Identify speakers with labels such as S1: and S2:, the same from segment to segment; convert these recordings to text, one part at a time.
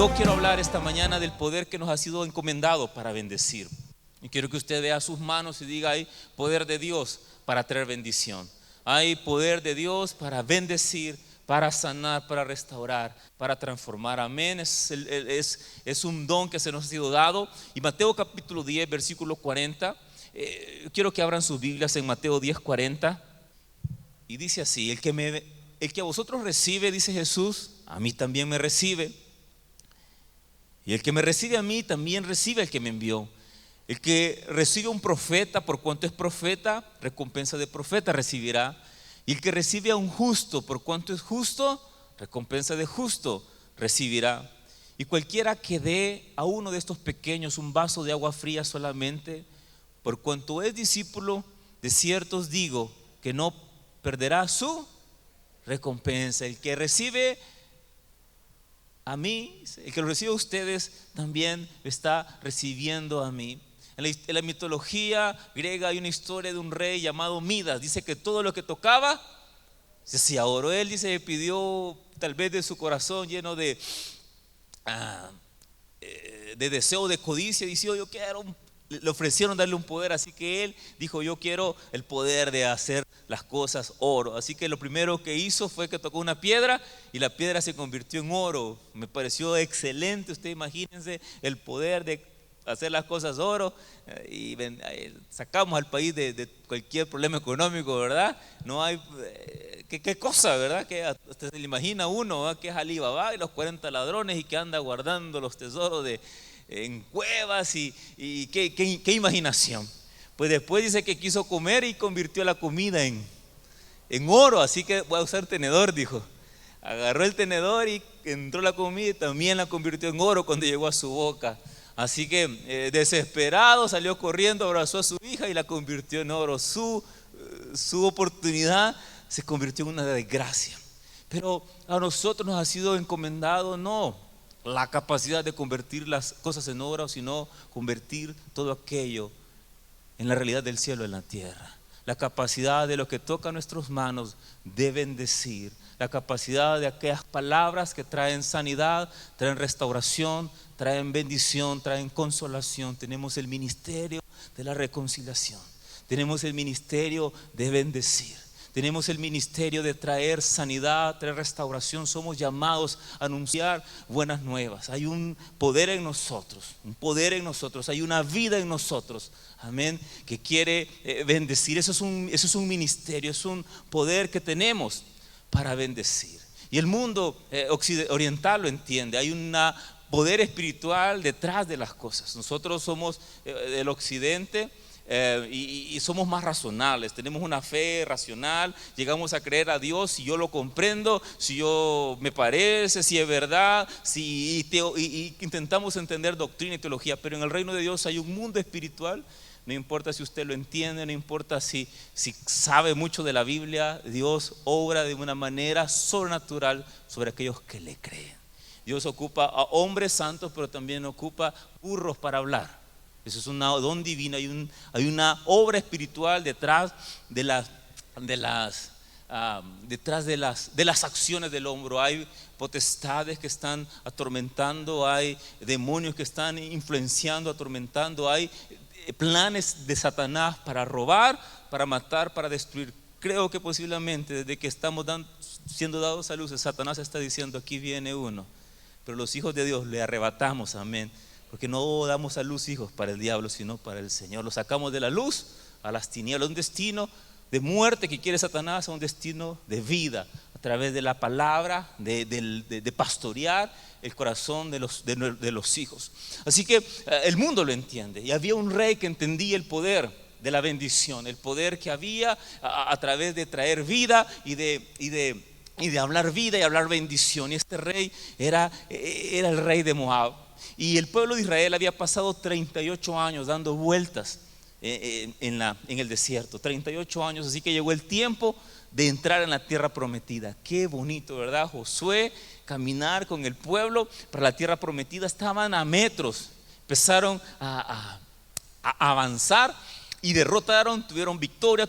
S1: Yo quiero hablar esta mañana del poder que nos ha sido encomendado para bendecir. Y quiero que usted vea sus manos y diga: hay poder de Dios para traer bendición. Hay poder de Dios para bendecir, para sanar, para restaurar, para transformar. Amén. Es un don que se nos ha sido dado. Y Mateo capítulo 10, versículo 40. Quiero que abran sus Biblias en Mateo 10, 40. Y dice así: el que a vosotros recibe, dice Jesús, a mí también me recibe. Y el que me recibe a mí, también recibe al que me envió. El que recibe a un profeta, por cuanto es profeta, recompensa de profeta recibirá. Y el que recibe a un justo, por cuanto es justo, recompensa de justo recibirá. Y cualquiera que dé a uno de estos pequeños un vaso de agua fría solamente, por cuanto es discípulo, de cierto os digo que no perderá su recompensa. El que recibe a mí, el que lo recibe a ustedes, también está recibiendo a mí. En la mitología griega hay una historia de un rey llamado Midas. Dice que todo lo que tocaba se hacía oro. Él dice, pidió tal vez de su corazón lleno de deseo, de codicia. Dice, yo quiero le ofrecieron darle un poder, así que él dijo: yo quiero el poder de hacer las cosas oro. Así que lo primero que hizo fue que tocó una piedra y la piedra se convirtió en oro. Me pareció excelente. Usted imagínense el poder de hacer las cosas oro. Y sacamos al país de cualquier problema económico, ¿verdad? No hay qué cosa, ¿verdad? Que hasta se le imagina uno, ¿verdad? Que es Alibaba y los 40 ladrones y que anda guardando los tesoros en cuevas y qué imaginación. Pues después dice que quiso comer y convirtió la comida en oro. Así que voy a usar tenedor, dijo. Agarró el tenedor y entró la comida y también la convirtió en oro cuando llegó a su boca. Así que desesperado salió corriendo, abrazó a su hija y la convirtió en oro. Su oportunidad se convirtió en una desgracia. Pero a nosotros nos ha sido encomendado no la capacidad de convertir las cosas en oro, sino convertir todo aquello en la realidad del cielo en la tierra. La capacidad de lo que toca nuestras manos de bendecir. La capacidad de aquellas palabras que traen sanidad, traen restauración, traen bendición, traen consolación. Tenemos el ministerio de la reconciliación. Tenemos el ministerio de bendecir. Tenemos el ministerio de traer sanidad, traer restauración. Somos llamados a anunciar buenas nuevas. Hay un poder en nosotros, hay una vida en nosotros, amén, que quiere bendecir. Eso es un ministerio, es un poder que tenemos para bendecir. Y el mundo oriental lo entiende. Hay un poder espiritual detrás de las cosas. Nosotros somos del occidente. Y somos más racionales, tenemos una fe racional, llegamos a creer a Dios si yo lo comprendo, si yo me parece, si es verdad, y intentamos entender doctrina y teología. Pero en el reino de Dios hay un mundo espiritual. No importa si usted lo entiende, no importa si sabe mucho de la Biblia, Dios obra de una manera sobrenatural sobre aquellos que le creen. Dios ocupa a hombres santos, pero también ocupa burros para hablar. Eso es un don divino. Hay una obra espiritual detrás de las acciones del hombre. Hay potestades que están atormentando, hay demonios que están influenciando, atormentando, hay planes de Satanás para robar, para matar, para destruir. Creo que posiblemente desde que estamos siendo dados a luz, Satanás está diciendo: aquí viene uno. Pero los hijos de Dios le arrebatamos, amén. Porque no damos a luz hijos para el diablo, sino para el Señor. Lo sacamos de la luz a las tinieblas. Un destino de muerte que quiere Satanás a un destino de vida, a través de la palabra, de pastorear el corazón de los hijos. Así que el mundo lo entiende. Y había un rey que entendía el poder de la bendición, el poder que había a través de traer vida y de hablar vida y hablar bendición. Y este rey era el rey de Moab. Y el pueblo de Israel había pasado 38 años dando vueltas en el desierto, 38 años. Así que llegó el tiempo de entrar en la tierra prometida. Qué bonito, ¿verdad? Josué, caminar con el pueblo para la tierra prometida. Estaban a metros, empezaron a avanzar y tuvieron victoria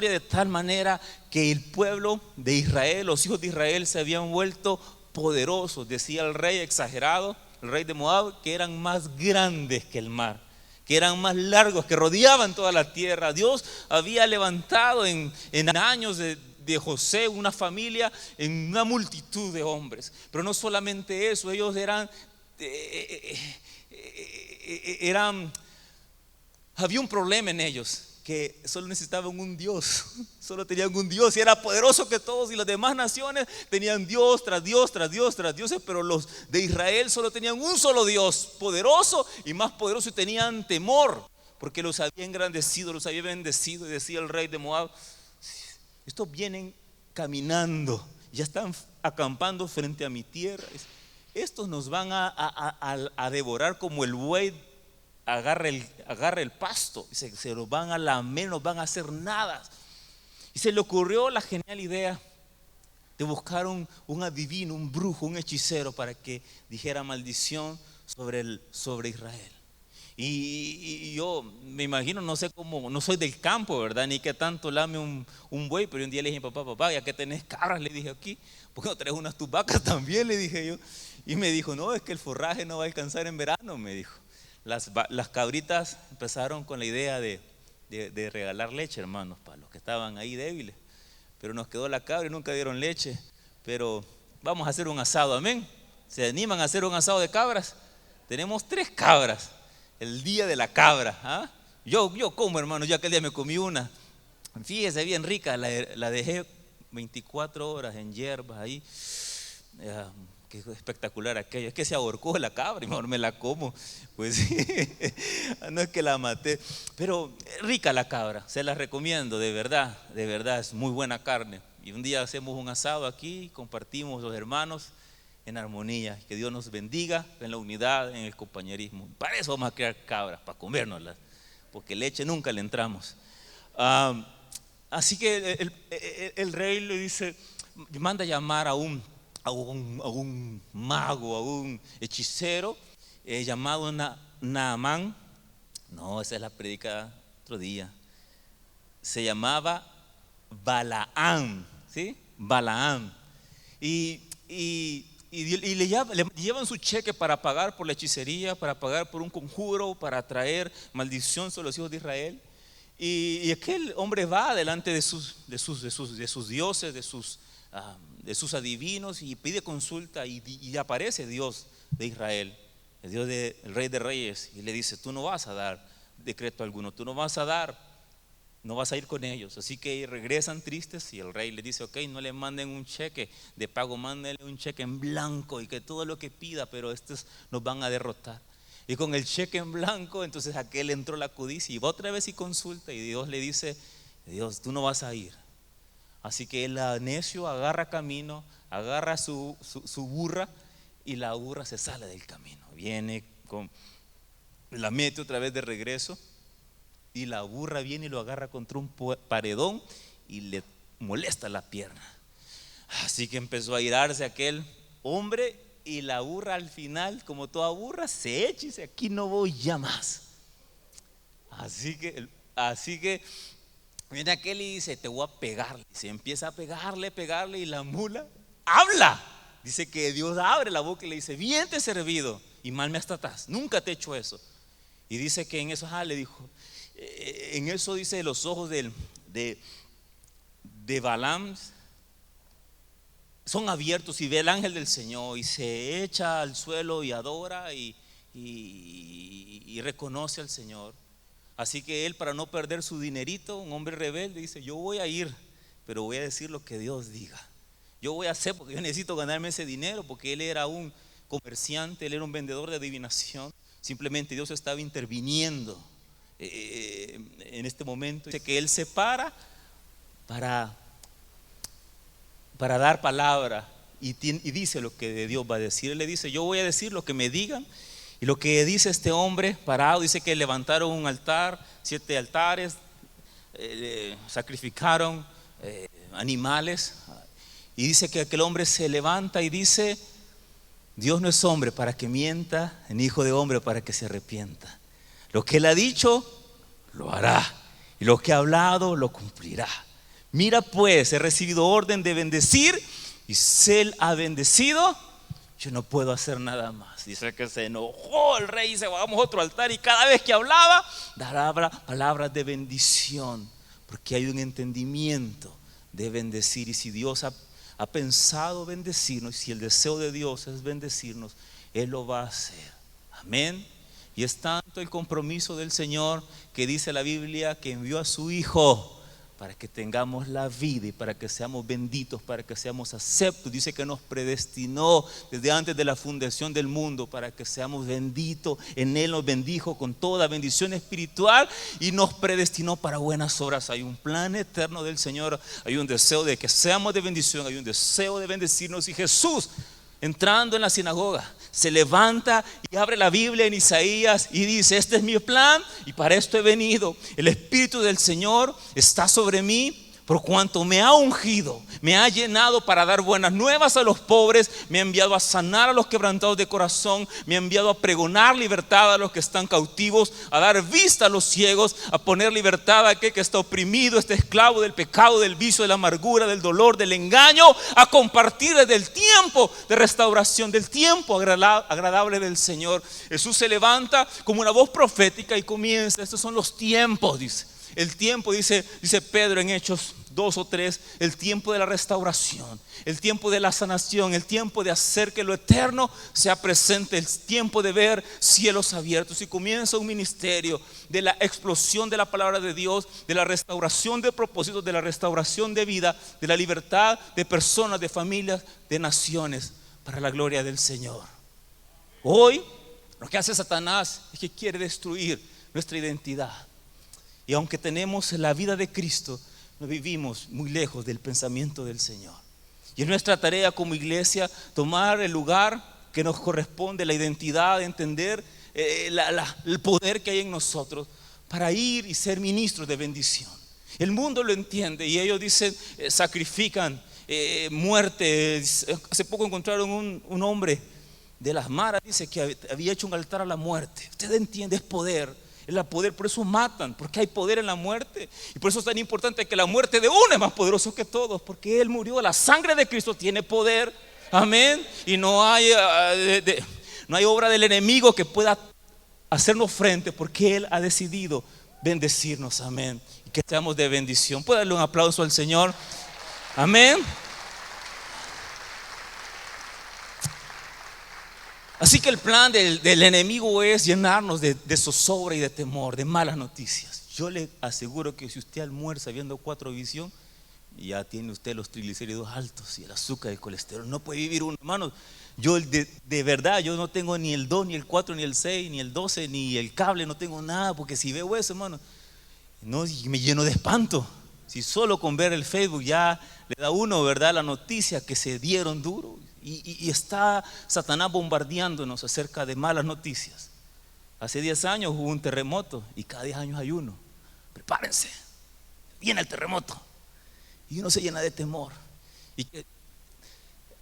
S1: de tal manera que el pueblo de Israel, los hijos de Israel se habían vuelto poderosos. Decía el rey exagerado: el rey de Moab, que eran más grandes que el mar, que eran más largos, que rodeaban toda la tierra. Dios había levantado en años de José una familia, en una multitud de hombres. Pero no solamente eso, ellos había un problema en ellos, que solo necesitaban un Dios, solo tenían un Dios y era poderoso que todos, y las demás naciones tenían Dios tras Dios, tras Dios, tras dioses, pero los de Israel solo tenían un solo Dios, poderoso y más poderoso, y tenían temor porque los había engrandecido, los había bendecido. Y decía el rey de Moab: estos vienen caminando, ya están acampando frente a mi tierra, estos nos van a devorar como el buey agarra el pasto, se los van a lamer, no van a hacer nada. Y se le ocurrió la genial idea de buscar un adivino, un brujo, un hechicero, para que dijera maldición sobre Israel. Y yo me imagino, no sé cómo, no soy del campo, ¿verdad? Ni que tanto lame un buey, pero un día le dije: papá, ya que tenés cabras, le dije aquí, ¿por qué no traes unas tus vacas también? Le dije yo. Y me dijo: no, es que el forraje no va a alcanzar en verano, me dijo. Las cabritas empezaron con la idea de regalar leche, hermanos, para los que estaban ahí débiles. Pero nos quedó la cabra y nunca dieron leche. Pero vamos a hacer un asado, amén. ¿Se animan a hacer un asado de cabras? Tenemos 3 cabras, el día de la cabra, ¿ah? Yo como, hermano, yo aquel día me comí una. Fíjese, bien rica, la dejé 24 horas en hierbas ahí. Qué espectacular aquello. Es que se ahorcó la cabra y mejor me la como. Pues no es que la maté, pero rica la cabra, se la recomiendo, de verdad, es muy buena carne. Y un día hacemos un asado aquí, compartimos los hermanos en armonía. Que Dios nos bendiga en la unidad, en el compañerismo. Para eso vamos a crear cabras, para comérnoslas, porque leche nunca le entramos. Así que el rey le dice, manda a llamar a un mago, a un hechicero llamado Naamán. No, esa es la prédica otro día. Se llamaba Balaam, ¿sí? Balaam. Y le llevan su cheque para pagar por la hechicería, para pagar por un conjuro, para traer maldición sobre los hijos de Israel. Y aquel hombre va delante de sus dioses, de sus adivinos, y pide consulta, y aparece Dios de Israel, el Dios del Rey de Reyes, y le dice: tú no vas a dar decreto alguno, tú no vas a ir con ellos. Así que regresan tristes, y el rey le dice: ok, no le manden un cheque de pago, mándenle un cheque en blanco, y que todo lo que pida, pero estos nos van a derrotar. Y con el cheque en blanco, entonces aquel entró la codicia y va otra vez y consulta, y Dios le dice: Dios, tú no vas a ir. Así que el necio agarra camino, agarra su burra, y la burra se sale del camino. La mete otra vez de regreso, y la burra viene y lo agarra contra un paredón y le molesta la pierna. Así que empezó a irarse aquel hombre, y la burra al final, como toda burra, se echa y dice: aquí no voy ya más. Así que viene aquel y dice: te voy a pegar. Se empieza a pegarle, y la mula habla. Dice que Dios abre la boca y le dice: bien te he servido y mal me tratas, nunca te he hecho eso. Y dice que en eso le dijo, en eso dice, los ojos de Balaam son abiertos, y ve el ángel del Señor, y se echa al suelo y adora y reconoce al Señor. Así que él, para no perder su dinerito, un hombre rebelde, dice: yo voy a ir, pero voy a decir lo que Dios diga. Yo voy a hacer, porque yo necesito ganarme ese dinero, porque él era un comerciante, él era un vendedor de adivinación. Simplemente Dios estaba interviniendo en este momento. Dice que él se para dar palabra, y dice lo que de Dios va a decir. Él le dice: yo voy a decir lo que me digan. Y lo que dice este hombre parado, dice que levantaron un altar, 7 altares, sacrificaron animales, y dice que aquel hombre se levanta y dice: Dios no es hombre para que mienta, ni hijo de hombre para que se arrepienta. Lo que él ha dicho, lo hará, y lo que ha hablado, lo cumplirá. Mira pues, he recibido orden de bendecir, y él ha bendecido, yo no puedo hacer nada más. Dice que se enojó el rey y dice, vamos a otro altar, y cada vez que hablaba, daba palabras de bendición, porque hay un entendimiento de bendecir. Y si Dios ha pensado bendecirnos, y si el deseo de Dios es bendecirnos, Él lo va a hacer. Amén. Y es tanto el compromiso del Señor que dice la Biblia que envió a su Hijo para que tengamos la vida y para que seamos benditos, para que seamos aceptos. Dice que nos predestinó desde antes de la fundación del mundo para que seamos benditos. En Él nos bendijo con toda bendición espiritual y nos predestinó para buenas obras. Hay un plan eterno del Señor, hay un deseo de que seamos de bendición, hay un deseo de bendecirnos. Y Jesús, entrando en la sinagoga, se levanta y abre la Biblia en Isaías y dice, este es mi plan y para esto he venido. El Espíritu del Señor está sobre mí, por cuanto me ha ungido, me ha llenado para dar buenas nuevas a los pobres, me ha enviado a sanar a los quebrantados de corazón, me ha enviado a pregonar libertad a los que están cautivos, a dar vista a los ciegos, a poner libertad a aquel que está oprimido, este esclavo del pecado, del vicio, de la amargura, del dolor, del engaño, a compartir desde el tiempo de restauración, del tiempo agradable del Señor. Jesús se levanta como una voz profética y comienza, estos son los tiempos, dice. El tiempo, dice Pedro en Hechos 2 o 3, el tiempo de la restauración, el tiempo de la sanación, el tiempo de hacer que lo eterno sea presente, el tiempo de ver cielos abiertos. Y comienza un ministerio de la explosión de la palabra de Dios, de la restauración de propósitos, de la restauración de vida, de la libertad de personas, de familias, de naciones, para la gloria del Señor. Hoy lo que hace Satanás es que quiere destruir nuestra identidad. Y aunque tenemos la vida de Cristo, no vivimos muy lejos del pensamiento del Señor. Y es nuestra tarea como iglesia tomar el lugar que nos corresponde, la identidad, entender el poder que hay en nosotros para ir y ser ministros de bendición. El mundo lo entiende y ellos dicen, sacrifican muerte. Hace poco encontraron un hombre de las maras, dice que había hecho un altar a la muerte. Usted entiende, es poder. El poder, por eso matan, porque hay poder en la muerte. Y por eso es tan importante que la muerte de uno es más poderoso que todos, porque Él murió, la sangre de Cristo tiene poder. Amén. Y no hay obra del enemigo que pueda hacernos frente, porque Él ha decidido bendecirnos. Amén. Y que seamos de bendición. ¿Puede darle un aplauso al Señor? Amén. Así que el plan del enemigo es llenarnos de zozobra y de temor, de malas noticias. Yo le aseguro que si usted almuerza viendo 4Visión, ya tiene usted los triglicéridos altos y el azúcar y el colesterol. No puede vivir uno, hermano. Yo de verdad, yo no tengo ni el 2, ni el 4, ni el 6, ni el 12, ni el cable, no tengo nada. Porque si veo eso, hermano, no, me lleno de espanto. Si solo con ver el Facebook ya le da uno, ¿verdad?, la noticia que se dieron duro. Y está Satanás bombardeándonos acerca de malas noticias. Hace 10 años hubo un terremoto y cada 10 años hay uno. Prepárense, viene el terremoto. Y uno se llena de temor. Y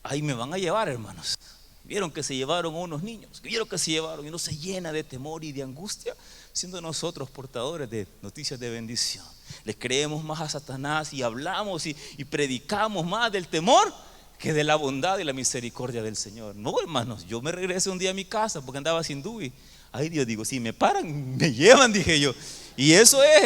S1: ahí me van a llevar, hermanos. Vieron que se llevaron a unos niños, vieron que se llevaron, y uno se llena de temor y de angustia, siendo nosotros portadores de noticias de bendición. Le creemos más a Satanás y hablamos y predicamos más del temor que de la bondad y la misericordia del Señor. No, hermanos, yo me regresé un día a mi casa porque andaba sin DUI. Ay, Dios, digo, si me paran, me llevan, dije yo. Y eso es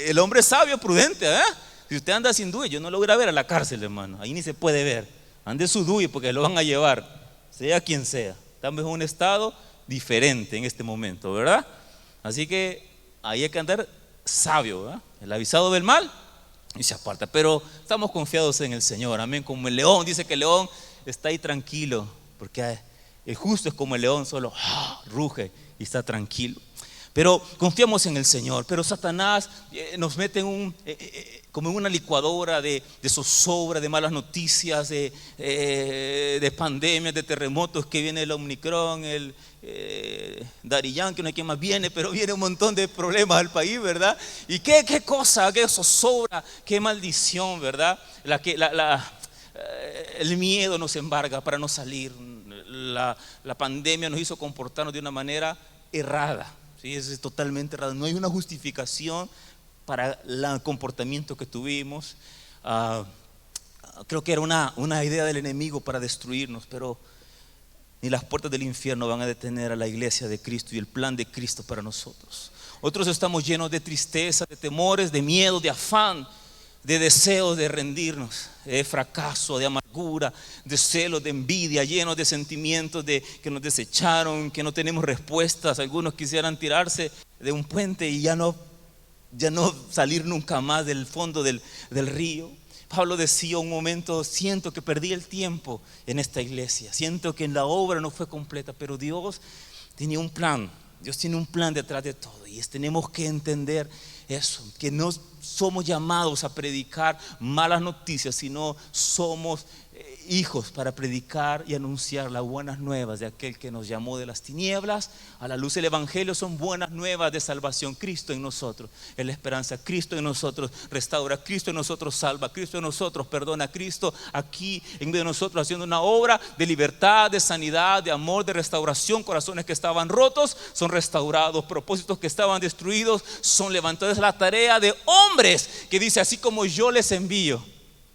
S1: el hombre sabio, prudente, ¿eh? Si usted anda sin DUI, yo no lo voy a ver a la cárcel, hermano. Ahí ni se puede ver. Ande su DUI porque lo van a llevar, sea quien sea. Estamos en un estado diferente en este momento, ¿verdad? Así que ahí hay que andar sabio, ¿verdad? El avisado del mal y se aparta, pero estamos confiados en el Señor, amén. Como el león, dice que el león está ahí tranquilo, porque el justo es como el león, solo ruge y está tranquilo. Pero confiamos en el Señor. Pero Satanás nos mete como en una licuadora de zozobra, de malas noticias, de pandemias, de terremotos, que viene el Omicron, el Daddy Yankee, no hay quien más viene, pero viene un montón de problemas al país, ¿verdad? Y qué cosa, qué zozobra, qué maldición, ¿verdad? El miedo nos embarga para no salir. La pandemia nos hizo comportarnos de una manera errada. Sí, es totalmente errado. No hay una justificación para el comportamiento que tuvimos. Creo que era una idea del enemigo para destruirnos, pero ni las puertas del infierno van a detener a la iglesia de Cristo y el plan de Cristo para nosotros. Otros estamos llenos de tristeza, de temores, de miedo, de afán, de deseos de rendirnos, de fracaso, de amargura, de celos, de envidia, llenos de sentimientos de que nos desecharon, que no tenemos respuestas. Algunos quisieran tirarse de un puente y ya no salir nunca más del fondo del río. Pablo decía un momento: siento que perdí el tiempo en esta iglesia, siento que la obra no fue completa, pero Dios tenía un plan. Dios tiene un plan detrás de todo, y tenemos que entender eso, que no somos llamados a predicar malas noticias, sino somos hijos para predicar y anunciar las buenas nuevas de aquel que nos llamó de las tinieblas a la luz. El evangelio son buenas nuevas de salvación. Cristo en nosotros es la esperanza. Cristo en nosotros restaura. Cristo en nosotros salva. Cristo en nosotros perdona. Cristo aquí en medio de nosotros haciendo una obra de libertad, de sanidad, de amor, de restauración. Corazones que estaban rotos son restaurados. Propósitos que estaban destruidos son levantados. Es la tarea de hombres que dice: así como yo les envío,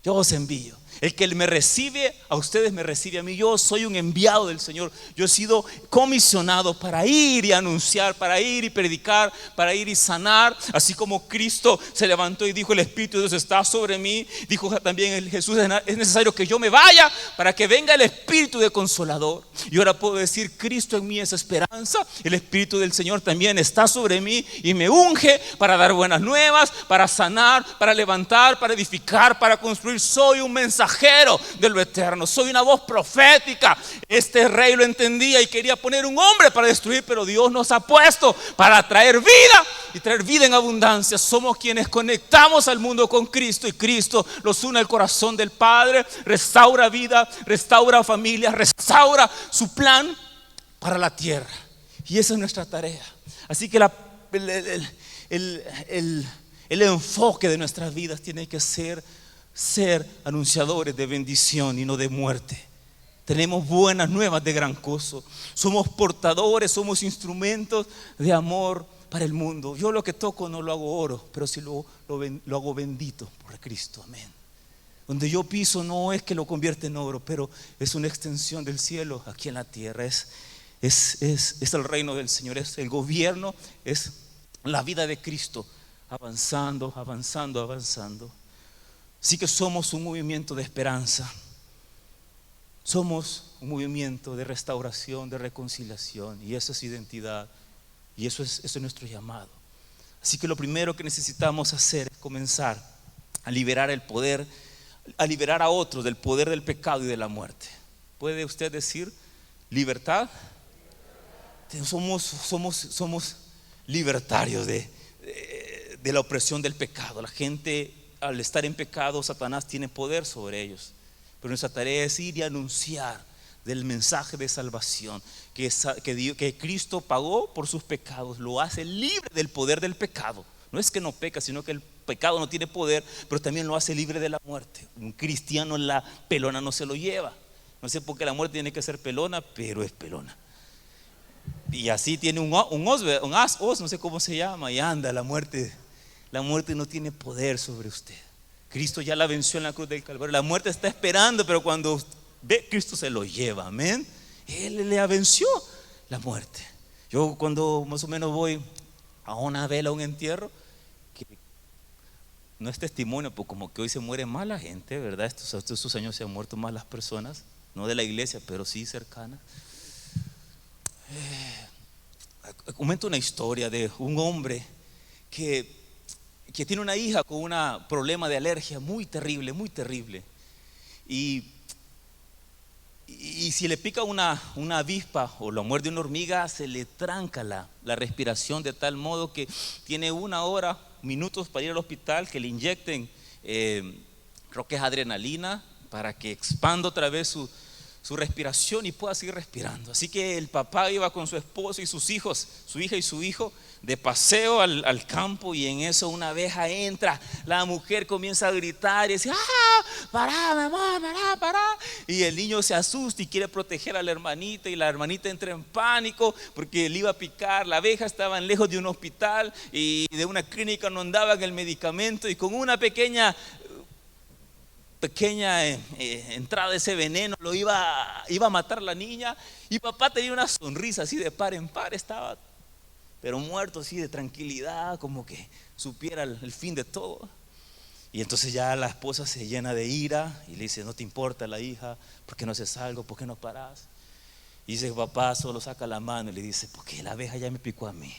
S1: yo os envío. El que me recibe a ustedes me recibe a mí. Yo soy un enviado del Señor. Yo he sido comisionado para ir y anunciar, para ir y predicar, para ir y sanar. Así como Cristo se levantó y dijo: el Espíritu de Dios está sobre mí, dijo también Jesús: es necesario que yo me vaya para que venga el Espíritu de Consolador. Y ahora puedo decir: Cristo en mí es esperanza. El Espíritu del Señor también está sobre mí y me unge para dar buenas nuevas, para sanar, para levantar, para edificar, para construir. Soy un mensajero de lo eterno, soy una voz profética. Este rey lo entendía y quería poner un hombre para destruir, pero Dios nos ha puesto para traer vida y traer vida en abundancia. Somos quienes conectamos al mundo con Cristo, y Cristo los une al corazón del Padre, restaura vida, restaura familias, restaura su plan para la tierra. Y esa es nuestra tarea. Así que el enfoque de nuestras vidas tiene que ser anunciadores de bendición y no de muerte. Tenemos buenas nuevas de gran gozo. Somos portadores, somos instrumentos de amor para el mundo. Yo lo que toco no lo hago oro, pero sí lo hago bendito por Cristo. Amén. Donde yo piso no es que lo convierte en oro, pero es una extensión del cielo aquí en la tierra. Es el reino del Señor, es el gobierno, es la vida de Cristo avanzando, avanzando, avanzando. Así que somos un movimiento de esperanza. Somos un movimiento de restauración, de reconciliación. Y eso es identidad. Y eso es nuestro llamado. Así que lo primero que necesitamos hacer es comenzar a liberar el poder, a liberar a otros del poder del pecado y de la muerte. ¿Puede usted decir libertad? Somos libertarios de la opresión del pecado. La gente, al estar en pecado, Satanás tiene poder sobre ellos. Pero nuestra tarea es ir y anunciar del mensaje de salvación, que Cristo pagó por sus pecados, lo hace libre del poder del pecado. No es que no peca, sino que el pecado no tiene poder, pero también lo hace libre de la muerte. Un cristiano la pelona no se lo lleva. No sé por qué la muerte tiene que ser pelona, pero es pelona. Y así tiene un os, no sé cómo se llama, y anda la muerte. La muerte no tiene poder sobre usted. Cristo ya la venció en la cruz del Calvario. La muerte está esperando, pero cuando ve, Cristo se lo lleva. Amén. Él le venció la muerte. Yo cuando más o menos voy a una vela, a un entierro, que no es testimonio, pues como que hoy se muere más la gente, ¿verdad? Estos años se han muerto más las personas, no de la iglesia, pero sí cercanas. Comento una historia de un hombre que tiene una hija con un problema de alergia muy terrible, muy terrible. Y si le pica una avispa o lo muerde una hormiga, se le tranca la respiración, de tal modo que tiene 1 hora, minutos para ir al hospital, que le inyecten, creo que es adrenalina, para que expanda otra vez su respiración y pueda seguir respirando. Así que el papá iba con su esposo y sus hijos, su hija y su hijo, de paseo al campo, y en eso una abeja entra. La mujer comienza a gritar y dice: pará, mamá, pará. Y el niño se asusta y quiere proteger a la hermanita, y la hermanita entra en pánico porque le iba a picar. La abeja estaba lejos de un hospital y de una clínica, no andaba en el medicamento, y con una pequeña pequeña entrada de ese veneno lo iba a matar la niña, y papá tenía una sonrisa así de par en par, estaba pero muerto así de tranquilidad, como que supiera el fin de todo. Y entonces ya la esposa se llena de ira y le dice: no te importa la hija, ¿por qué no haces algo? ¿Por qué no paras? Y dice papá, solo saca la mano y le dice: porque la abeja ya me picó a mí.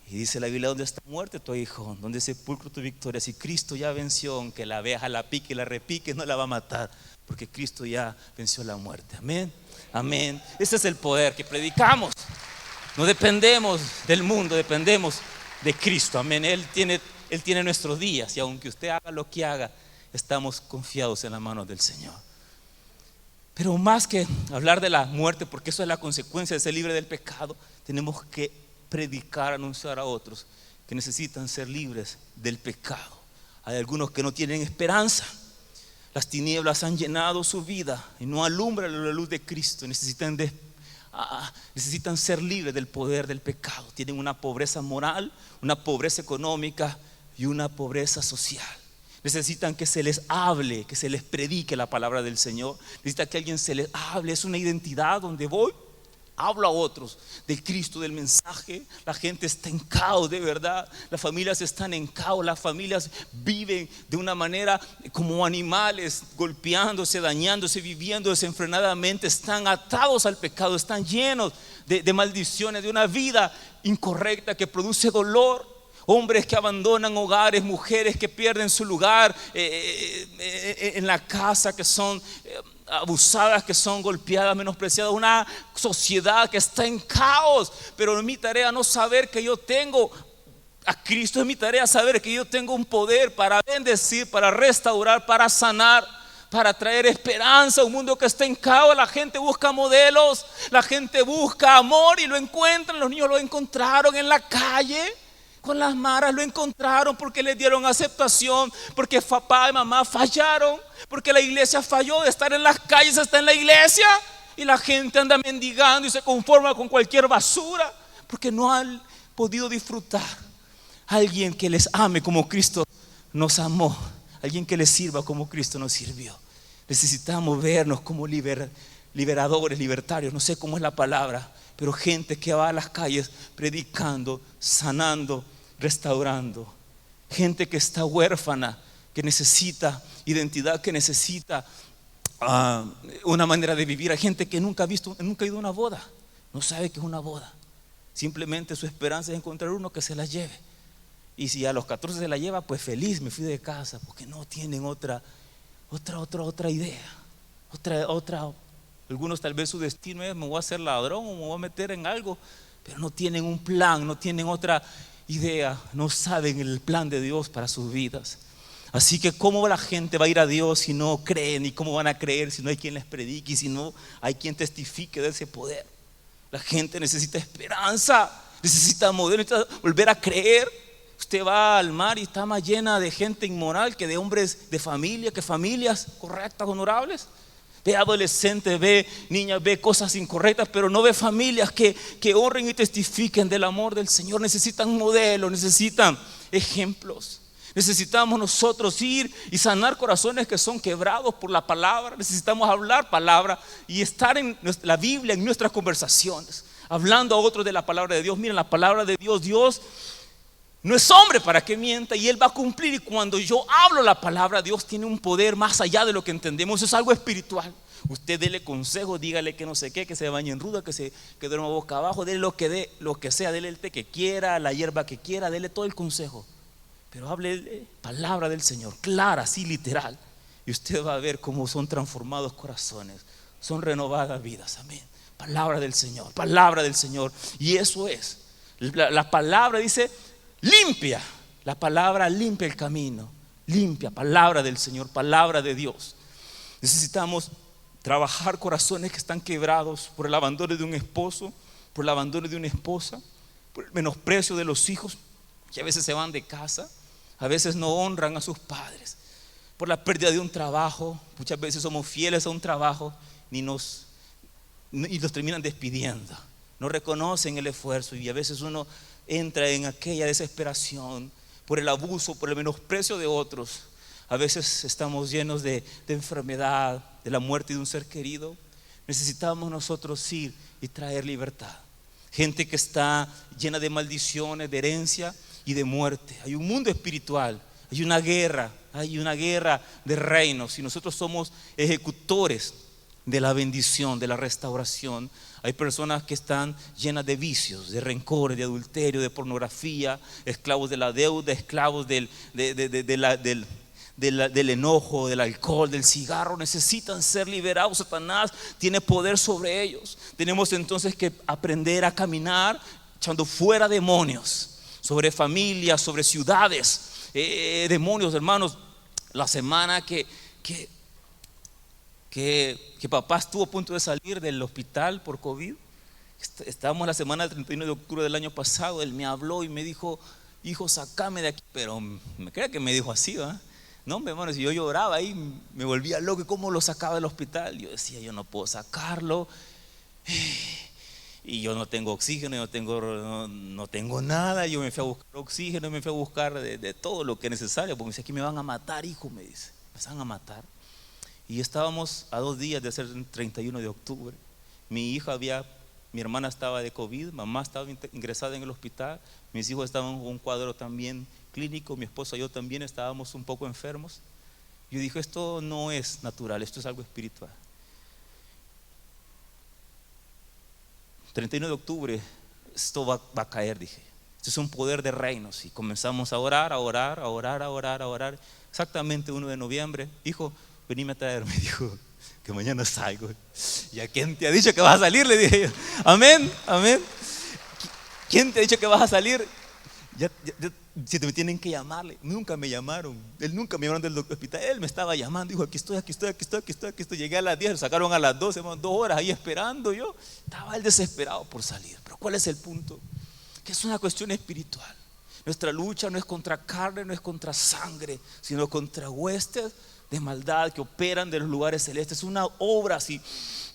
S1: Y dice la Biblia: ¿dónde está muerte tu hijo? ¿Dónde sepulcro tu victoria? Si Cristo ya venció, aunque la abeja la pique y la repique, no la va a matar, porque Cristo ya venció la muerte. Amén, amén. Ese es el poder que predicamos. No dependemos del mundo, dependemos de Cristo. Amén. Él tiene nuestros días, y aunque usted haga lo que haga, estamos confiados en las manos del Señor. Pero más que hablar de la muerte, porque eso es la consecuencia de ser libre del pecado, tenemos que predicar, anunciar a otros que necesitan ser libres del pecado. Hay algunos que no tienen esperanza. Las tinieblas han llenado su vida y no alumbran la luz de Cristo. Necesitan ser libres del poder del pecado. Tienen una pobreza moral, una pobreza económica y una pobreza social. Necesitan que se les hable, que se les predique la palabra del Señor. Necesitan que alguien se les hable. Es una identidad donde voy, hablo a otros del Cristo, del mensaje. La gente está en caos, de verdad. Las familias están en caos. Las familias viven de una manera como animales, golpeándose, dañándose, viviendo desenfrenadamente. Están atados al pecado, están llenos de maldiciones, de una vida incorrecta que produce dolor. Hombres que abandonan hogares, mujeres que pierden su lugar en la casa, que son abusadas, que son golpeadas, menospreciadas. Una sociedad que está en caos. Pero es mi tarea no saber que yo tengo a Cristo. Es mi tarea saber que yo tengo un poder para bendecir, para restaurar, para sanar, para traer esperanza a un mundo que está en caos. La gente busca modelos, la gente busca amor y lo encuentran. Los niños lo encontraron en la calle. Con las maras lo encontraron porque les dieron aceptación, porque papá y mamá fallaron, porque la iglesia falló. De estar en las calles está en la iglesia, y la gente anda mendigando y se conforma con cualquier basura, porque no han podido disfrutar a alguien que les ame como Cristo nos amó, alguien que les sirva como Cristo nos sirvió. Necesitamos vernos como liberadores, libertarios, no sé cómo es la palabra, pero gente que va a las calles predicando, sanando, restaurando. Gente que está huérfana, que necesita identidad, que necesita una manera de vivir. Hay gente que nunca ha ido a una boda, no sabe qué es una boda. Simplemente su esperanza es encontrar uno que se la lleve. Y si a los 14 se la lleva, pues feliz, me fui de casa, porque no tienen otra idea, otra. Algunos tal vez su destino es: me voy a hacer ladrón o me voy a meter en algo, pero no tienen un plan, no tienen otra idea, no saben el plan de Dios para sus vidas. Así que ¿cómo la gente va a ir a Dios si no creen? ¿Y cómo van a creer si no hay quien les predique y si no hay quien testifique de ese poder? La gente necesita esperanza, necesita modelo, necesita volver a creer. Usted va al mar y está más llena de gente inmoral que de hombres de familia, que familias correctas, honorables. Ve adolescentes, ve niñas, ve cosas incorrectas, pero no ve familias que honren y testifiquen del amor del Señor. Necesitan modelos, necesitan ejemplos. Necesitamos nosotros ir y sanar corazones que son quebrados por la palabra. Necesitamos hablar palabra y estar en la Biblia, en nuestras conversaciones, hablando a otros de la palabra de Dios. Miren, la palabra de Dios no es hombre para que mienta, y Él va a cumplir. Y cuando yo hablo la palabra, Dios tiene un poder más allá de lo que entendemos. Es algo espiritual. Usted dele consejo, dígale que no sé qué, que se bañe en ruda, que duerma boca abajo, dele lo que sea, dele el té que quiera, la hierba que quiera, dele todo el consejo. Pero hable palabra del Señor, clara, así literal. Y usted va a ver cómo son transformados corazones, son renovadas vidas. Amén. Palabra del Señor, palabra del Señor. Y eso es. La palabra dice: limpia. La palabra limpia el camino. Limpia, palabra del Señor, palabra de Dios. Necesitamos trabajar corazones que están quebrados por el abandono de un esposo, por el abandono de una esposa, por el menosprecio de los hijos, que a veces se van de casa, a veces no honran a sus padres, por la pérdida de un trabajo. Muchas veces somos fieles a un trabajo y los terminan despidiendo. No reconocen el esfuerzo, y a veces uno entra en aquella desesperación por el abuso, por el menosprecio de otros. A veces estamos llenos de enfermedad, de la muerte de un ser querido. Necesitamos nosotros ir y traer libertad. Gente que está llena de maldiciones, de herencia y de muerte. Hay un mundo espiritual, hay una guerra de reinos. Y nosotros somos ejecutores de la bendición, de la restauración. Hay personas que están llenas de vicios, de rencores, de adulterio, de pornografía, esclavos de la deuda, esclavos del enojo, del alcohol, del cigarro. Necesitan ser liberados. Satanás tiene poder sobre ellos. Tenemos entonces que aprender a caminar echando fuera demonios, sobre familias, sobre ciudades, demonios, hermanos. La semana que papá estuvo a punto de salir del hospital por COVID, estábamos la semana del 31 de octubre del año pasado. Él me habló y me dijo: hijo, sacame de aquí. Pero me cree que me dijo así, ¿verdad? No, hermanos, yo lloraba ahí, me volvía loco. ¿Y cómo lo sacaba del hospital? Yo decía: yo no puedo sacarlo, y yo no tengo oxígeno, no tengo nada. Yo me fui a buscar oxígeno, me fui a buscar de todo lo que es necesario, porque me dice: aquí me van a matar, hijo, me dice, me van a matar. Y estábamos a 2 días de ser el 31 de octubre. Mi hermana estaba de COVID, mamá estaba ingresada en el hospital, mis hijos estaban con un cuadro también clínico, mi esposa y yo también estábamos un poco enfermos. Yo dije: esto no es natural, esto es algo espiritual. 31 de octubre, esto va a caer, dije. Esto es un poder de reinos. Y comenzamos a orar. Exactamente 1 de noviembre, hijo, venime a traer, me dijo, que mañana salgo. ¿Y a quién te ha dicho que vas a salir? Le dije yo. Amén. ¿Quién te ha dicho que vas a salir? Si te tienen que llamarle. Nunca me llamaron. Él nunca me llamaron del hospital. Él me estaba llamando. Dijo: aquí estoy. Llegué a las 10, lo sacaron a las 12, 2 horas ahí esperando. Yo estaba él desesperado por salir. Pero ¿cuál es el punto? Que es una cuestión espiritual. Nuestra lucha no es contra carne, no es contra sangre, sino contra huestes de maldad que operan de los lugares celestes. Es una obra así.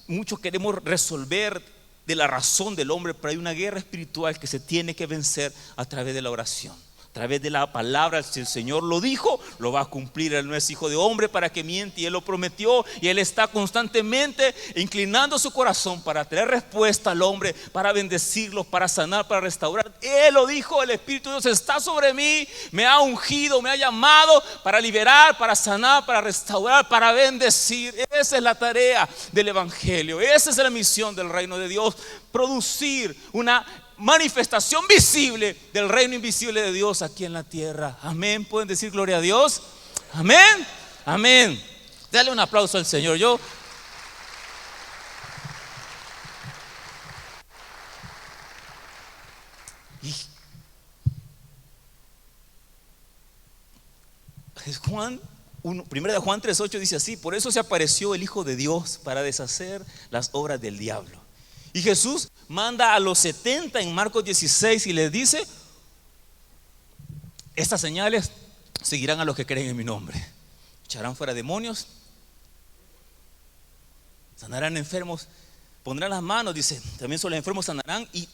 S1: Muchos queremos resolver de la razón del hombre, pero hay una guerra espiritual que se tiene que vencer a través de la oración, a través de la palabra. Si el Señor lo dijo, lo va a cumplir. Él no es hijo de hombre para que miente, y Él lo prometió. Y Él está constantemente inclinando su corazón para traer respuesta al hombre, para bendecirlos, para sanar, para restaurar. Él lo dijo: el Espíritu de Dios está sobre mí, me ha ungido, me ha llamado para liberar, para sanar, para restaurar, para bendecir. Esa es la tarea del Evangelio. Esa es la misión del reino de Dios: producir una manifestación visible del reino invisible de Dios aquí en la tierra. Amén. ¿Pueden decir gloria a Dios? Amén. Dale un aplauso al Señor. Primera de Juan 3:8 dice así: por eso se apareció el Hijo de Dios, para deshacer las obras del diablo. Y Jesús manda a los 70 en Marcos 16 y les dice: estas señales seguirán a los que creen en mi nombre. Echarán fuera demonios, sanarán enfermos, pondrán las manos, dice, también sobre los enfermos sanarán, y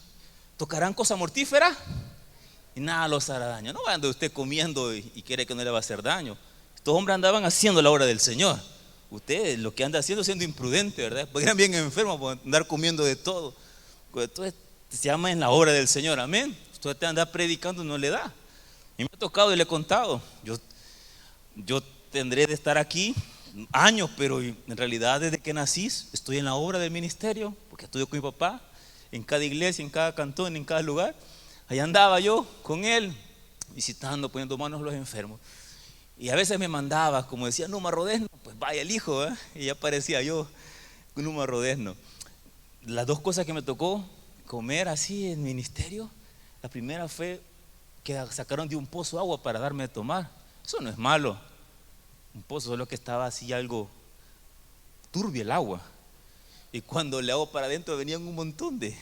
S1: tocarán cosa mortífera y nada los hará daño. No ande usted comiendo y quiere que no le va a hacer daño. Estos hombres andaban haciendo la obra del Señor. Usted lo que anda haciendo es siendo imprudente, ¿verdad? Porque eran bien enfermos por andar comiendo de todo. Entonces se llama en la obra del Señor. Amén. Usted te anda predicando, no le da. Y me ha tocado y le he contado. Yo tendré de estar aquí años, pero en realidad desde que nací estoy en la obra del ministerio, porque estudio con mi papá en cada iglesia, en cada cantón, en cada lugar. Ahí andaba yo con él, visitando, poniendo manos a los enfermos. Y a veces me mandaba, como decía Numa Rodesno, pues vaya el hijo, ¿eh? Y ya aparecía yo, Numa Rodesno. Las 2 cosas que me tocó comer así en ministerio, la primera fue que sacaron de un pozo agua para darme de tomar. Eso no es malo, un pozo, solo que estaba así algo turbio el agua. Y cuando le hago para adentro venían un montón de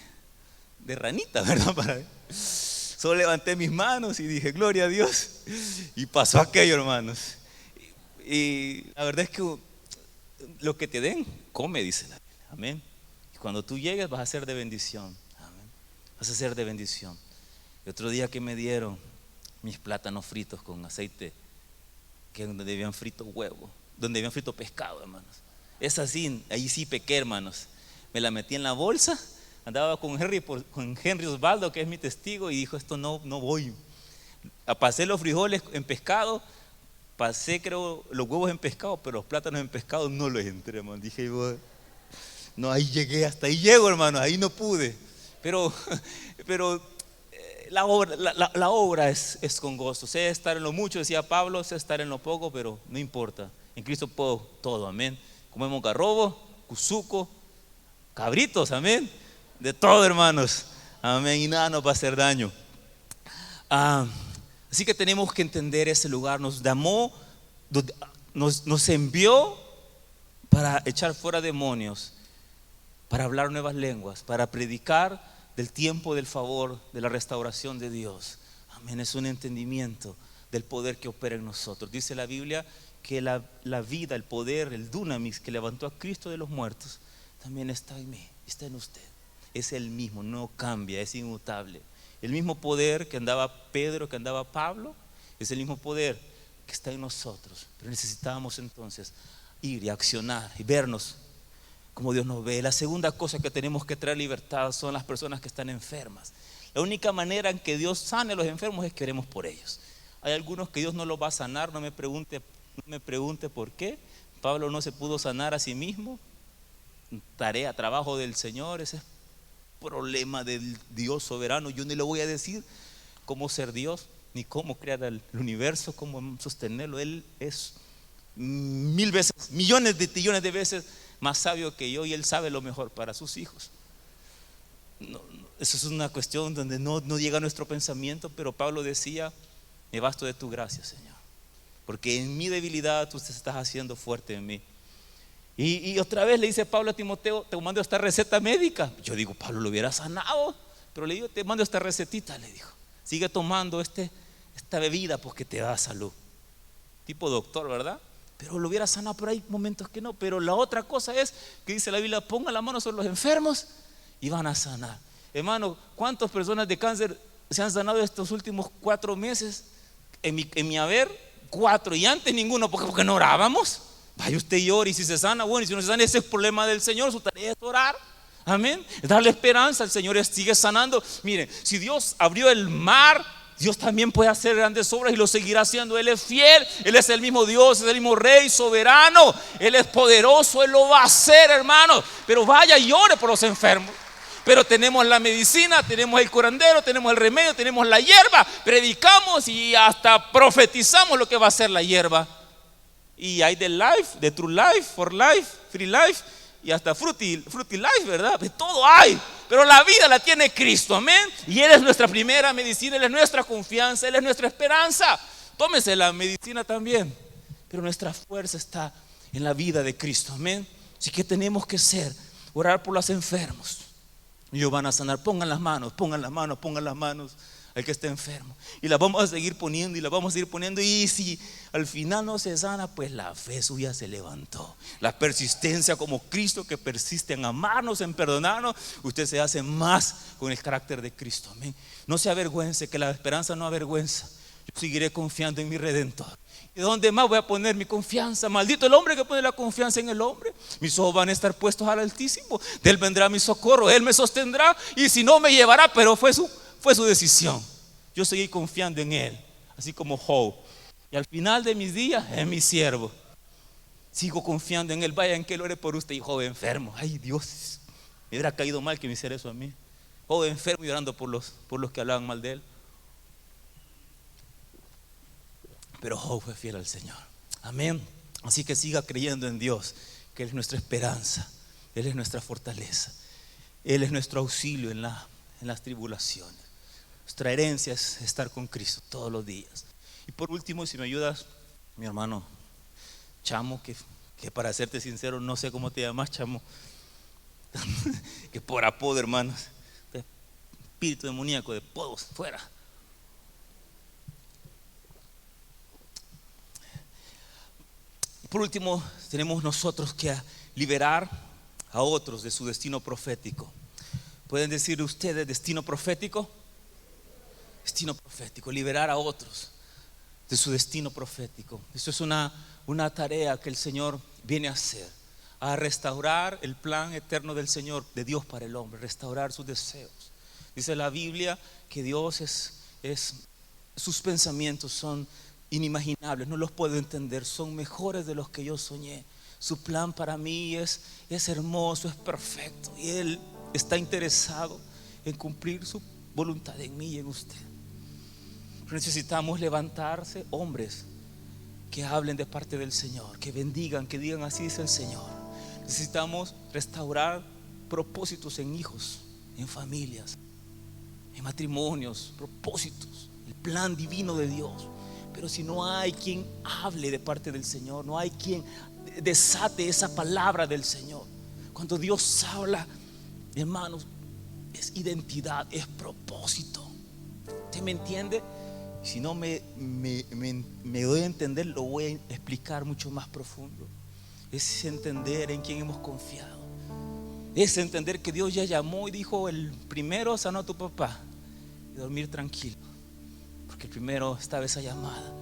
S1: ranitas, ¿verdad? Solo levanté mis manos y dije: gloria a Dios. Y pasó aquello, hermanos. Y la verdad es que lo que te den, come, dice la Biblia. Amén. Y cuando tú llegues vas a ser de bendición. Amén. Vas a ser de bendición. Y otro día que me dieron mis plátanos fritos con aceite que donde habían frito huevo, donde habían frito pescado, hermanos. Es así, ahí sí pequé, hermanos. Me la metí en la bolsa, andaba con Henry Osvaldo, que es mi testigo, y dijo, esto no voy. Pasé los frijoles en pescado, pasé creo los huevos en pescado, pero los plátanos en pescado no los entré, hermano. Dije, no, ahí llegué, hasta ahí llego, hermano, ahí no pude. Pero la obra es con gozo. Sé estar en lo mucho, decía Pablo, sé estar en lo poco, pero no importa. En Cristo puedo todo, amén. Comemos garrobo, cuzuco, cabritos, amén. De todo, hermanos, amén. Y nada nos va a hacer daño. Así que tenemos que entender ese lugar. Nos llamó, nos envió para echar fuera demonios, para hablar nuevas lenguas, para predicar del tiempo del favor, de la restauración de Dios. Amén. Es un entendimiento del poder que opera en nosotros. Dice la Biblia que la vida, el poder, el dunamis que levantó a Cristo de los muertos también está en mí, está en usted. Es el mismo, no cambia, es inmutable. El mismo poder que andaba Pedro, que andaba Pablo, es el mismo poder que está en nosotros. Pero necesitamos entonces ir y accionar y vernos como Dios nos ve. La segunda cosa que tenemos que traer libertad son las personas que están enfermas. La única manera en que Dios sane a los enfermos es que oremos por ellos. Hay algunos que Dios no los va a sanar, no me pregunte por qué. Pablo no se pudo sanar a sí mismo. Trabajo del Señor, ese es problema del Dios soberano. Yo ni le voy a decir cómo ser Dios, ni cómo crear el universo, cómo sostenerlo. Él es 1000 veces, millones de trillones de veces más sabio que yo, y Él sabe lo mejor para sus hijos. Eso es una cuestión donde no llega a nuestro pensamiento, pero Pablo decía, me basto de tu gracia, Señor, porque en mi debilidad tú te estás haciendo fuerte en mí. Y otra vez le dice Pablo a Timoteo, te mando esta receta médica. Yo digo, Pablo lo hubiera sanado, pero le digo, te mando esta recetita, le dijo, sigue tomando esta bebida porque te da salud. Tipo doctor, ¿verdad? Pero lo hubiera sanado, pero hay momentos que no. Pero la otra cosa es que dice la Biblia, pongan la mano sobre los enfermos y van a sanar. Hermano, ¿cuántas personas de cáncer se han sanado estos últimos 4 meses? En mi haber, 4, y antes ninguno, porque no orábamos. Vaya usted y ore, y si se sana, bueno, y si no se sana, ese es el problema del Señor. Su tarea es orar, amén, darle esperanza. El Señor sigue sanando. Miren, si Dios abrió el mar, Dios también puede hacer grandes obras y lo seguirá haciendo. Él es fiel, Él es el mismo Dios, es el mismo Rey soberano, Él es poderoso, Él lo va a hacer, hermanos. Pero vaya y ore por los enfermos. Pero tenemos la medicina, tenemos el curandero, tenemos el remedio, tenemos la hierba. Predicamos y hasta profetizamos lo que va a ser la hierba. Y hay de life, de true life, for life, free life, y hasta fruity life, ¿verdad? De todo hay, pero la vida la tiene Cristo, amén. Y Él es nuestra primera medicina, Él es nuestra confianza, Él es nuestra esperanza. Tómese la medicina también, pero nuestra fuerza está en la vida de Cristo, amén. Así que tenemos que orar por los enfermos. Ellos van a sanar. Pongan las manos al que esté enfermo, y la vamos a seguir poniendo, y la vamos a seguir poniendo. Y si al final no se sana, pues la fe suya se levantó. La persistencia como Cristo, que persiste en amarnos, en perdonarnos. Usted se hace más con el carácter de Cristo, amén. No se avergüence, que la esperanza no avergüenza. Yo seguiré confiando en mi Redentor. ¿Y dónde más voy a poner mi confianza? Maldito el hombre que pone la confianza en el hombre. Mis ojos van a estar puestos al Altísimo. De Él vendrá mi socorro, Él me sostendrá, y si no, me llevará. Pero fue su decisión. Yo seguí confiando en Él, así como Job. Y al final de mis días es mi siervo. Sigo confiando en Él. Vaya en que Él ore por usted. Y Job enfermo, ay Dios, me hubiera caído mal que me hiciera eso a mí. Job enfermo y orando por los que hablaban mal de Él. Pero Job fue fiel al Señor, amén. Así que siga creyendo en Dios, que Él es nuestra esperanza, Él es nuestra fortaleza, Él es nuestro auxilio en las tribulaciones. Nuestra herencia es estar con Cristo todos los días. Y por último, si me ayudas, mi hermano Chamo, que para serte sincero no sé cómo te llamas, Chamo, que por apodo, hermanos, espíritu demoníaco de podos fuera. Por último, tenemos nosotros que liberar a otros de su destino profético. ¿Pueden decir ustedes destino profético? Destino profético, liberar a otros. de su destino profético. Esto es una tarea que el Señor viene a hacer, a restaurar el plan eterno del Señor, de Dios para el hombre, restaurar sus deseos. Dice la Biblia que Dios sus pensamientos son inimaginables, no los puedo entender, son mejores de los que yo soñé. Su plan para mí es hermoso, es perfecto, y Él está interesado en cumplir su voluntad en mí y en usted. Necesitamos levantarse hombres que hablen de parte del Señor, que bendigan, que digan así dice el Señor. Necesitamos restaurar propósitos en hijos, en familias, en matrimonios, propósitos, el plan divino de Dios. Pero si no hay quien hable de parte del Señor, no hay quien desate esa palabra del Señor. Cuando Dios habla, hermanos, es identidad, es propósito. ¿Usted me entiende? Si no me doy a entender, lo voy a explicar mucho más profundo. Es entender en quién hemos confiado. Es entender que Dios ya llamó y dijo: el primero sanó a tu papá, y dormir tranquilo, porque el primero estaba esa llamada.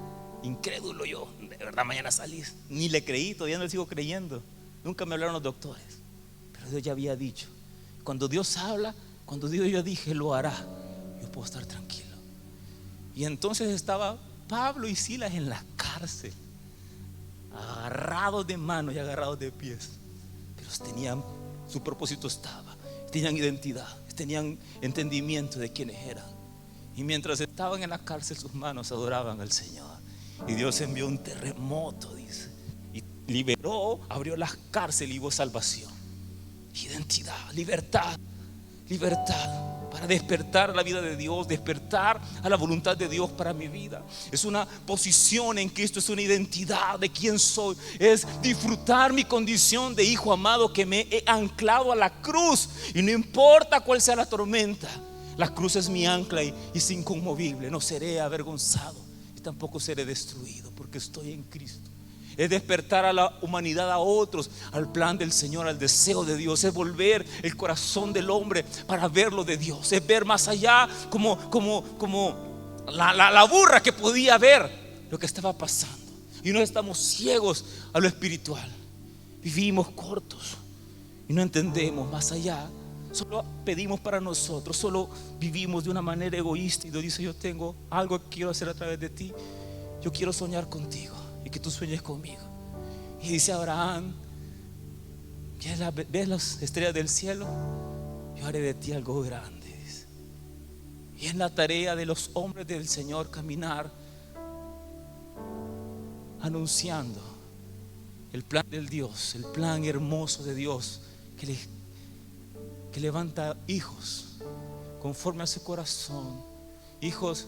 S1: Incrédulo yo, de verdad mañana salís. Ni le creí, todavía no le sigo creyendo. Nunca me hablaron los doctores, pero Dios ya había dicho. Cuando Dios habla, cuando Dios yo dije lo hará, yo puedo estar tranquilo. Y entonces estaba Pablo y Silas en la cárcel, agarrados de manos y agarrados de pies, pero tenían, su propósito estaba, tenían identidad, tenían entendimiento de quiénes eran. Y mientras estaban en la cárcel, sus manos adoraban al Señor. Y Dios envió un terremoto, dice, y liberó, abrió las cárceles y hubo salvación. Identidad, libertad, libertad para despertar a la vida de Dios, despertar a la voluntad de Dios para mi vida. Es una posición en Cristo, es una identidad de quién soy, es disfrutar mi condición de hijo amado, que me he anclado a la cruz, y no importa cuál sea la tormenta, la cruz es mi ancla y es inconmovible. No seré avergonzado y tampoco seré destruido, porque estoy en Cristo. Es despertar a la humanidad, a otros, al plan del Señor, al deseo de Dios. Es volver el corazón del hombre para ver lo de Dios. Es ver más allá, como la burra que podía ver lo que estaba pasando. Y no estamos ciegos a lo espiritual. Vivimos cortos y no entendemos más allá. Solo pedimos para nosotros, solo vivimos de una manera egoísta. Y Dios dice: yo tengo algo que quiero hacer a través de ti. Yo quiero soñar contigo y que tú sueñes conmigo. Y dice Abraham: ¿ves las estrellas del cielo? Yo haré de ti algo grande. Y es la tarea de los hombres del Señor caminar anunciando el plan del Dios, el plan hermoso de Dios, que levanta hijos conforme a su corazón, hijos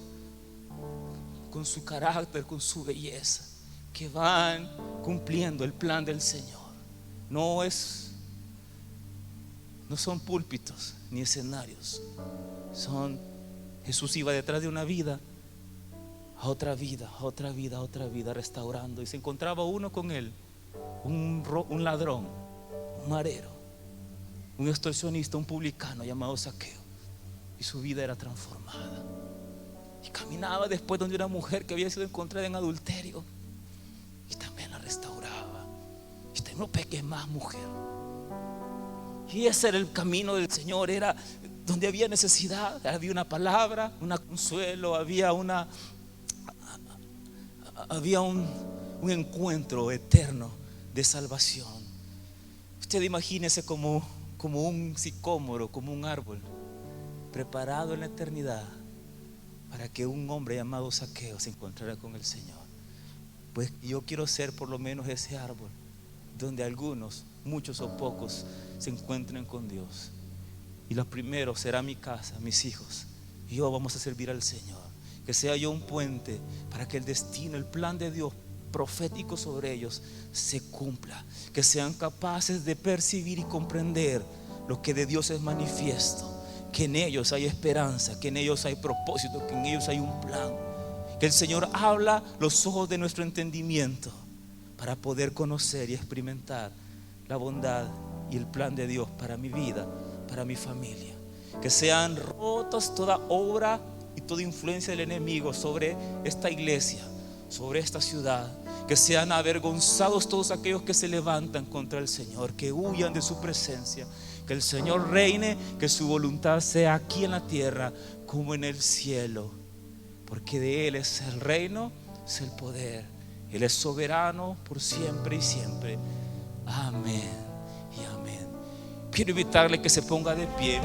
S1: con su carácter, con su belleza, que van cumpliendo el plan del Señor. No son púlpitos ni escenarios. Jesús iba detrás de una vida a otra vida, a otra vida, a otra vida, restaurando. Y se encontraba uno con él, un ladrón, un marero, un extorsionista, un publicano llamado Zaqueo. Y su vida era transformada. Y caminaba después donde una mujer que había sido encontrada en adulterio, y también la restauraba. Y usted: no peques más, mujer. Y ese era el camino del Señor. Era donde había necesidad, había una palabra, un consuelo, había un encuentro eterno de salvación. Usted imagínese como un sicómoro, como un árbol preparado en la eternidad para que un hombre llamado Zaqueo se encontrara con el Señor. Pues yo quiero ser por lo menos ese árbol donde algunos, muchos o pocos, se encuentren con Dios. Y lo primero será mi casa, mis hijos, y yo vamos a servir al Señor. Que sea yo un puente para que el destino, el plan de Dios profético sobre ellos se cumpla. Que sean capaces de percibir y comprender lo que de Dios es manifiesto. Que en ellos hay esperanza, que en ellos hay propósito, que en ellos hay un plan. Que el Señor habla los ojos de nuestro entendimiento para poder conocer y experimentar la bondad y el plan de Dios para mi vida, para mi familia. Que sean rotos toda obra y toda influencia del enemigo sobre esta iglesia, sobre esta ciudad. Que sean avergonzados todos aquellos que se levantan contra el Señor, que huyan de su presencia. Que el Señor reine, que su voluntad sea aquí en la tierra como en el cielo, porque de Él es el reino, es el poder. Él es soberano por siempre y siempre. Amén y amén. Quiero invitarle que se ponga de pie.